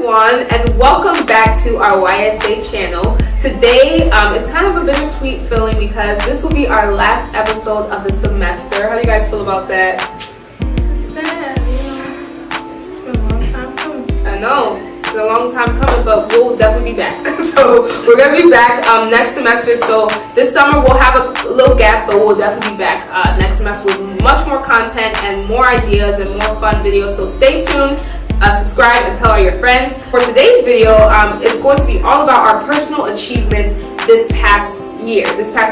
everyone, and welcome back to our YSA channel. Today, it's kind of a bittersweet feeling because this will be our last episode of the semester. How do you guys feel about that? It's sad, it's been a long time coming. I know, it's been a long time coming, but we'll definitely be back. So we're going to be back next semester. So this summer we'll have a little gap, but we'll definitely be back next semester with much more content and more ideas and more fun videos. So stay tuned. Subscribe and tell all your friends. For today's video, it's going to be all about our personal achievements this past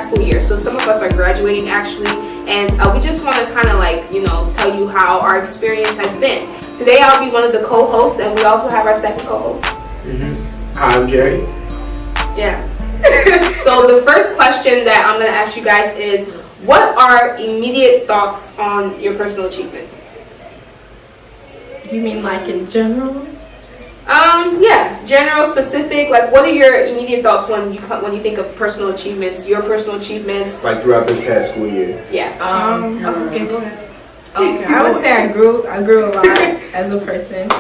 school year. So some of us are graduating actually, and we just want to kind of tell you how our experience has been. Today I'll be one of the co-hosts, and we also have our second co-host. Hi, I'm Jerry. Yeah. So the first question that I'm going to ask you guys is, what are immediate thoughts on your personal achievements? You mean like in general? Yeah, general, specific. Like, what are your immediate thoughts when you think of personal achievements? Your personal achievements, Like throughout this past school year. Yeah. Okay, go ahead. Okay, I would say I grew a lot as a person,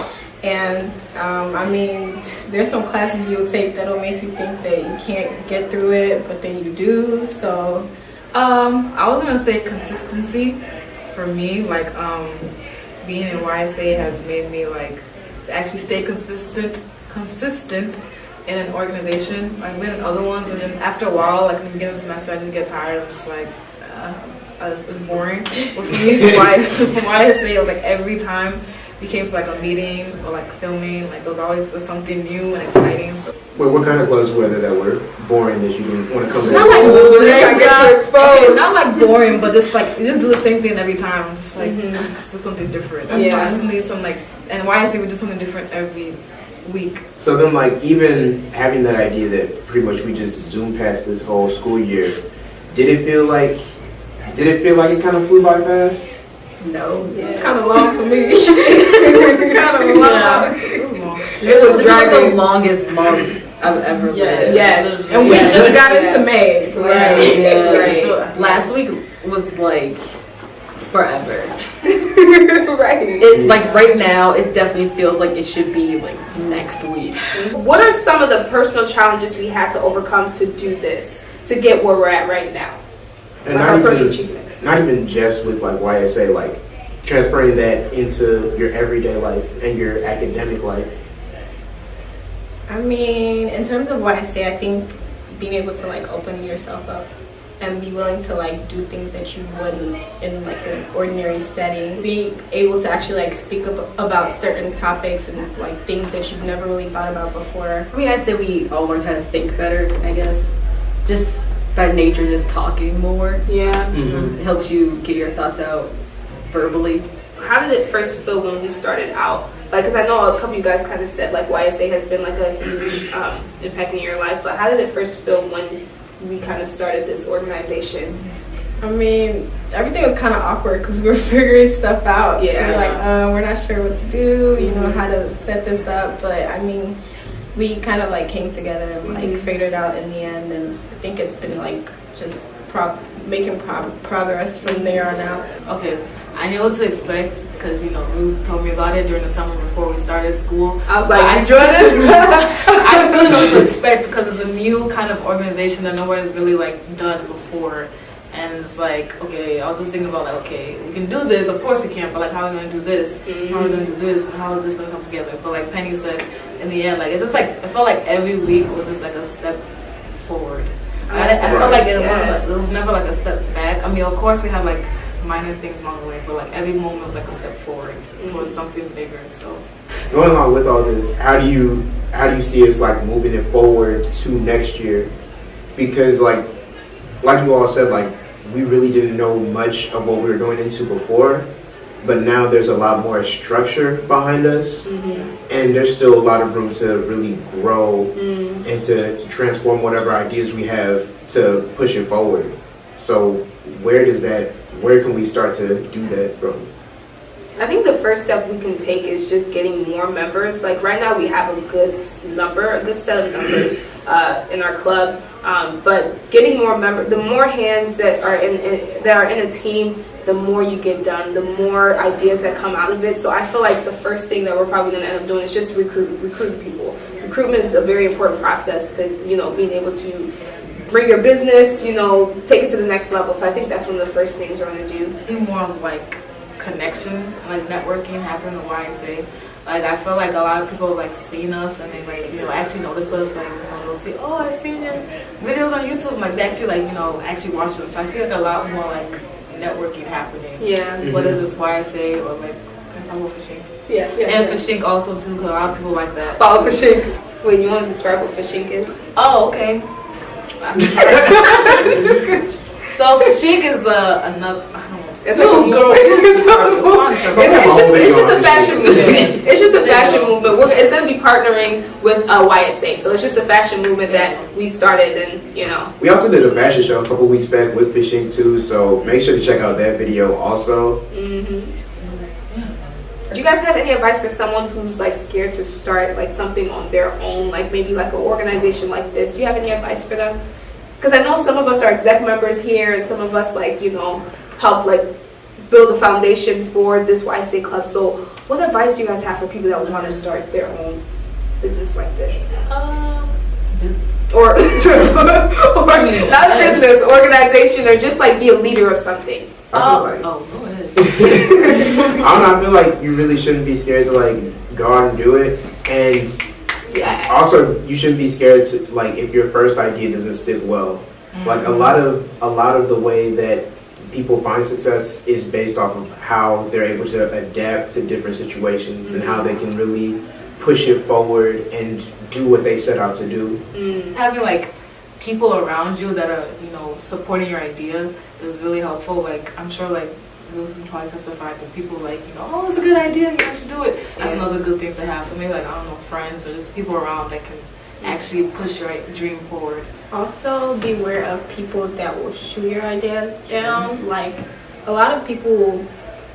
and I mean, there's some classes you'll take that'll make you think that you can't get through it, but then you do. So, I was gonna say consistency for me. Like, being in YSA has made me to actually stay consistent in an organization. I've been in other ones, and then after a while, like in the beginning of the semester, I just get tired. I'm just like, it's boring. But for me, YSA, it was like every time we came to like a meeting or like filming, like there was always something new and exciting. So, Wait, what kind of clubs were there that were boring that you didn't want to come not back? like not like boring, but just like you just do the same thing every time. I'm just like it's just something different. That's why I just need some and YSA would do something different every week. So then, like, even having that idea that pretty much we just zoomed past this whole school year, did it feel like it kind of flew by fast? No, it's kind of long for me. It's kind of long. Yeah, it was long. It was like the longest month I've ever lived. Yes. And we just got into May. Right. Last week was like forever. Right. It like right now, it definitely feels like it should be like next week. What are some of the personal challenges we had to overcome to do this, to get where we're at right now? And Like our personal achievements. not even just with like YSA, like transferring that into your everyday life and your academic life. I mean, in terms of what I say, I think being able to like open yourself up and be willing to like do things that you wouldn't in like an ordinary setting. Be able to actually like speak up about certain topics and like things that you've never really thought about before. I mean, I'd say we all learned how to think better, I guess. Just by nature, just talking more. Yeah. It helps you get your thoughts out verbally. How did it first feel when we started out? Like, because I know a couple of you guys kind of said like YSA has been like a huge impact in your life, but how did it first feel when we kind of started this organization? I mean, everything was kind of awkward because we were figuring stuff out. Yeah. So like, we're not sure what to do, how to set this up. But I mean, we kind of like came together and like figured it out in the end. And I think it's been like just making progress from there on out. Okay, I knew what to expect because Ruth told me about it during the summer before we started school. I was like, I still know what to expect because it's a new kind of organization that nobody's really like done before. And it's like, okay, I was just thinking about like, okay, we can do this, of course we can, but like how are we gonna do this? How are we gonna do this? And how is this gonna come together? But like Penny said, in the end, like it's just like it felt like every week was just like a step forward. I felt like it was never like a step back. I mean, of course we have like minor things along the way, but like every moment was like a step forward towards something bigger. So Going along with all this, how do you see us like moving it forward to next year? Because like you all said, like we really didn't know much of what we were going into before, but now there's a lot more structure behind us, and there's still a lot of room to really grow and to transform whatever ideas we have to push it forward. So where can we start to do that from? I think the first step we can take is just getting more members. Like right now we have a good set of numbers in our club, but getting more members, the more hands that are in a team, the more you get done, the more ideas that come out of it. So I feel like the first thing that we're probably going to end up doing is just recruit people. Recruitment is a very important process to, being able to bring your business, take it to the next level. So I think that's one of the first things we're going to do. Do more of like connections, like networking happen in YSA. Like I feel like a lot of people have like seen us and they like actually notice us, like they'll see, oh, I've seen your videos on YouTube, like they actually like actually watch them. So I see like a lot more like networking happening. Yeah. Whether it's just YSA or like Pensamo Fishing. Yeah. And Fishing also too, because a lot of people like that. Follow Fishing. Wait, you want to describe what Fishing is? Oh, okay. So Fishing is another. I don't know. It's like it's just a fashion movement. It's just a fashion movement. It's going to be partnering with YSA. So it's just a fashion movement that we started, and We also did a fashion show a couple weeks back with Fishing too. So make sure to check out that video also. Do you guys have any advice for someone who's like scared to start like something on their own, like maybe like an organization like this? Do you have any advice for them? Because I know some of us are exec members here, and some of us like help like build a foundation for this YSA club. So what advice do you guys have for people that want to start their own business like this? Business. Or not business, organization, or just like be a leader of something. Go ahead. I don't know, I feel like you really shouldn't be scared to like go out and do it. And also you shouldn't be scared to like if your first idea doesn't stick well. Like a lot of the way that people find success is based off of how they're able to adapt to different situations and how they can really push it forward and do what they set out to do. Having like people around you that are supporting your idea is really helpful. Like I'm sure like you can probably testify to people like oh, it's a good idea, you should do it. That's another good thing to have. So maybe like I don't know, friends or just people around that can actually push your dream forward. Also, beware of people that will shoot your ideas down. Like, a lot of people will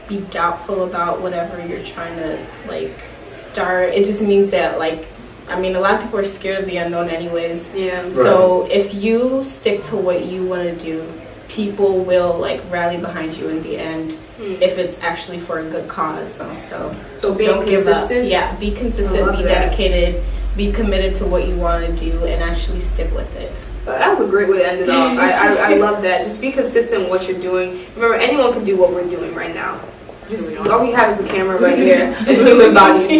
be doubtful about whatever you're trying to, like, start. It just means that, like, a lot of people are scared of the unknown anyways. Yeah. So, if you stick to what you want to do, people will, like, rally behind you in the end if it's actually for a good cause. So being don't give up. consistent? Yeah, be consistent, be dedicated, be committed to what you want to do, and actually stick with it. That was a great way to end it off. I love that. Just be consistent with what you're doing. Remember, anyone can do what we're doing right now. Just all we have is a camera right here and human bodies.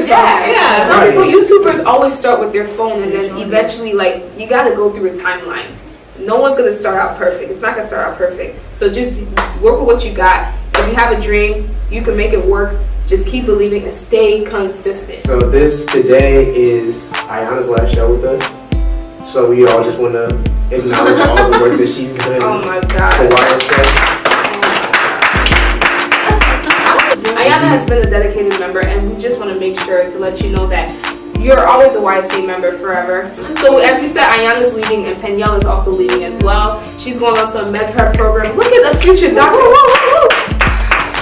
Yeah. Some people, YouTubers always start with their phone, and then eventually, like, you got to go through a timeline. No one's gonna start out perfect. It's not gonna start out perfect. So just work with what you got. If you have a dream, you can make it work. Just keep believing and stay consistent. So this today is Ayana's last show with us. So we all just want to acknowledge all the work that she's done. Oh my God. For YSA. Ayana has been a dedicated member, and we just want to make sure to let you know that you're always a YSA member forever. So as we said, Ayana's leaving, and Peniel is also leaving as well. She's going on to a med prep program. Look at the future doctor.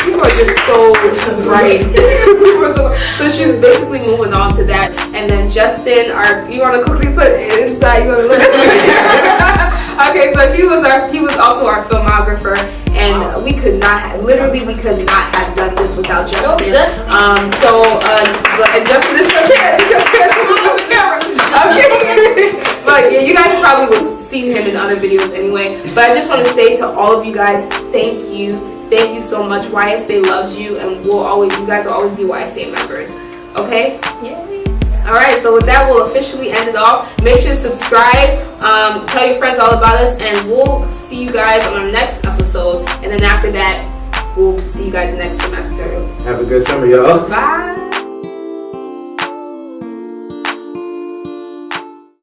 People are just so bright. So she's basically moving on to that. And then Justin, you want to quickly put it inside? You want to look at it? Okay, so he was also our filmographer, and we could not have done this without Justin. And Justin, this is your chance. Okay. But yeah, you guys probably will see him in other videos anyway. But I just want to say to all of you guys, thank you. Thank you so much. YSA loves you, and you guys will always be YSA members. Okay? Yay. Alright, so with that, we'll officially end it off. Make sure to subscribe, tell your friends all about us, and we'll see you guys on our next episode. And then after that, we'll see you guys next semester. Have a good summer, y'all. Bye.